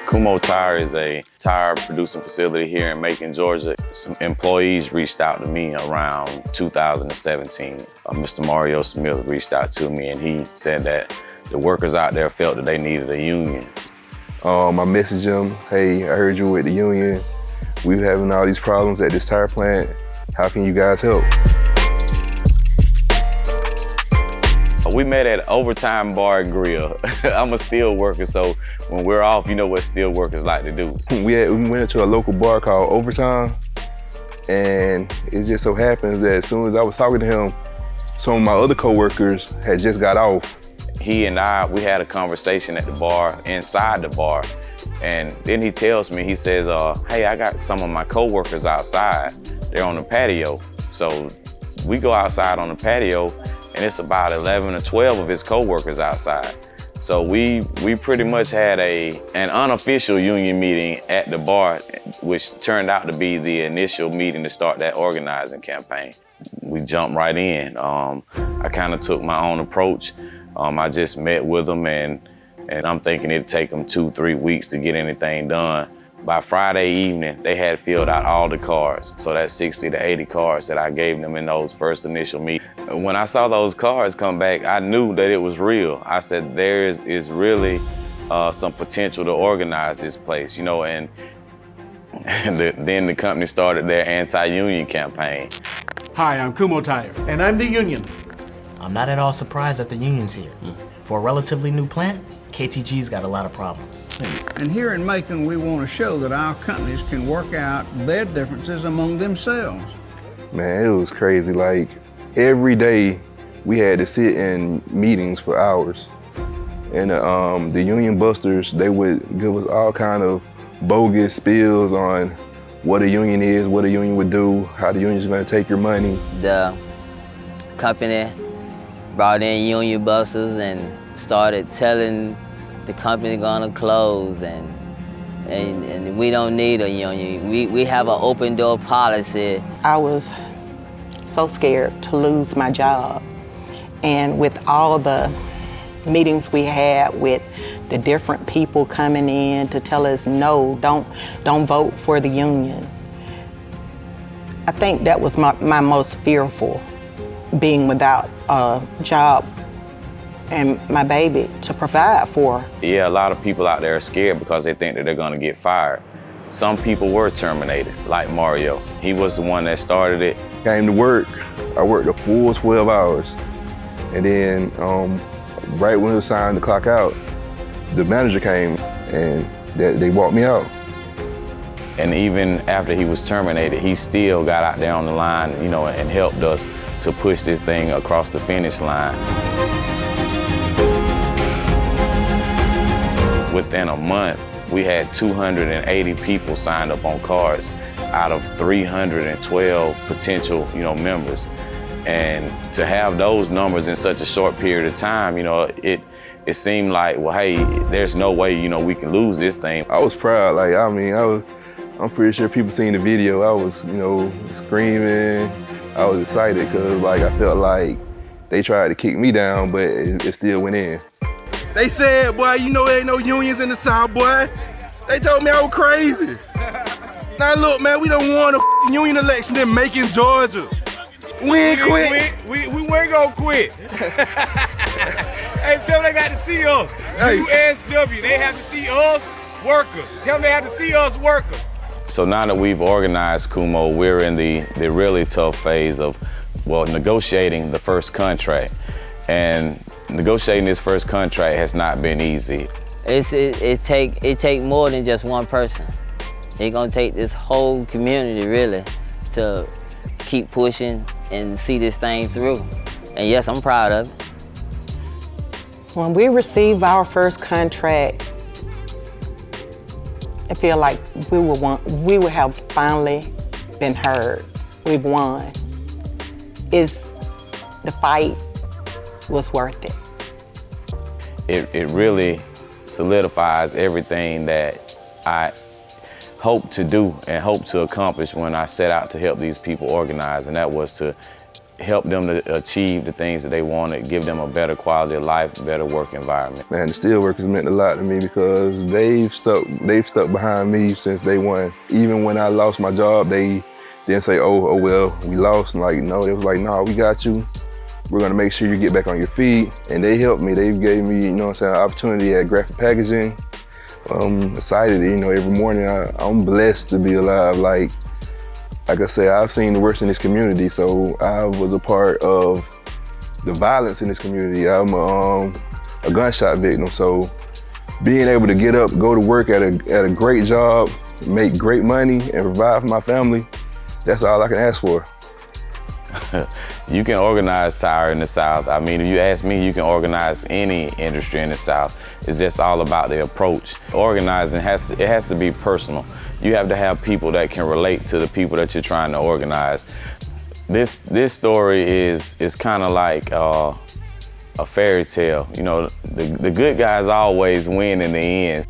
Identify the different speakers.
Speaker 1: Kumho Tire is a tire producing facility here in Macon, Georgia. Some employees reached out to me around 2017. Mr. Mario Smith reached out to me and he said that the workers out there felt that they needed a union.
Speaker 2: I messaged him, hey, I heard you with the union. We're having all these problems at this tire plant. How can you guys help?
Speaker 1: We met at Overtime Bar and Grill. I'm a steel worker, so when we're off, you know what steel workers like to do.
Speaker 2: We went to a local bar called Overtime, and it just so happens that as soon as I was talking to him, some of my other coworkers had just got off.
Speaker 1: He and we had a conversation at the bar, inside the bar, and then he tells me, he says, hey, I got some of my coworkers outside. They're on the patio. So we go outside on the patio, and it's about 11 or 12 of his coworkers outside. So we pretty much had an unofficial union meeting at the bar, which turned out to be the initial meeting to start that organizing campaign. We jumped right in. I kind of took my own approach. I just met with them, and I'm thinking it'd take them 2-3 weeks to get anything done. By Friday evening, they had filled out all the cards. So that's 60 to 80 cards that I gave them in those first initial meetings. When I saw those cards come back, I knew that it was real. I said, there is really some potential to organize this place, you know, and then the company started their anti-union campaign.
Speaker 3: Hi, I'm Kumho Tire. And I'm the union.
Speaker 4: I'm not at all surprised that the union's here. For a relatively new plant, KTG's got a lot of problems.
Speaker 5: And here in Macon, we want to show that our companies can work out their differences among themselves.
Speaker 2: Man, it was crazy. Like, every day we had to sit in meetings for hours. And the union busters, they would give us all kind of bogus spills on what a union is, what a union would do, how the union's gonna take your money.
Speaker 6: The company brought in union busters and started telling the company gonna close and we don't need a union. We have an open door policy.
Speaker 7: I was so scared to lose my job. And with all the meetings we had with the different people coming in to tell us, no, don't vote for the union. I think that was my most fearful, being without a job and my baby to provide for.
Speaker 1: Yeah, a lot of people out there are scared because they think that they're gonna get fired. Some people were terminated, like Mario. He was the one that started it.
Speaker 2: Came to work, I worked a full 12 hours. And then right when it was time to clock out, the manager came and they walked me out.
Speaker 1: And even after he was terminated, he still got out there on the line, you know, and helped us to push this thing across the finish line. Within a month, we had 280 people signed up on cards out of 312 potential, you know, members. And to have those numbers in such a short period of time, you know, it seemed like, well, hey, there's no way, you know, we can lose this thing.
Speaker 2: I was proud. Like, I mean, I'm pretty sure people seen the video. I was, you know, screaming. I was excited because, like, I felt like they tried to kick me down, but it still went in.
Speaker 8: They said, boy, you know there ain't no unions in the South, boy. They told me I was crazy. Now look, man, we done won a union election in Macon, Georgia. We ain't quit.
Speaker 3: We ain't gonna quit. Hey, tell them they got to see us.
Speaker 8: Hey.
Speaker 3: USW, they have to see us workers. Tell them they have to see us workers.
Speaker 1: So now that we've organized Kumho, we're in the really tough phase of, well, negotiating the first contract. And negotiating this first contract has not been easy.
Speaker 6: It take more than just one person. It's gonna take this whole community really to keep pushing and see this thing through. And yes, I'm proud of it.
Speaker 7: When we received our first contract, I feel like we would have finally been heard. We've won. The fight was worth it.
Speaker 1: It really solidifies everything that I hope to do and hope to accomplish when I set out to help these people organize, and that was to help them to achieve the things that they wanted, give them a better quality of life, better work environment.
Speaker 2: Man, the Steelworkers meant a lot to me because they've stuck behind me since day one. Even when I lost my job, they didn't say, oh well, we lost. Like, no, they was like, no, we got you. We're gonna make sure you get back on your feet. And they helped me. They gave me, you know what I'm saying, an opportunity at graphic packaging. I'm excited, you know, every morning I'm blessed to be alive. Like I said, I've seen the worst in this community, so I was a part of the violence in this community. I'm a gunshot victim, so being able to get up, go to work at a great job, make great money, and provide for my family, that's all I can ask for.
Speaker 1: You can organize tire in the South. I mean, if you ask me, you can organize any industry in the South. It's just all about the approach. Organizing has to be personal. You have to have people that can relate to the people that you're trying to organize. This story is kind of like a fairy tale. You know, the good guys always win in the end.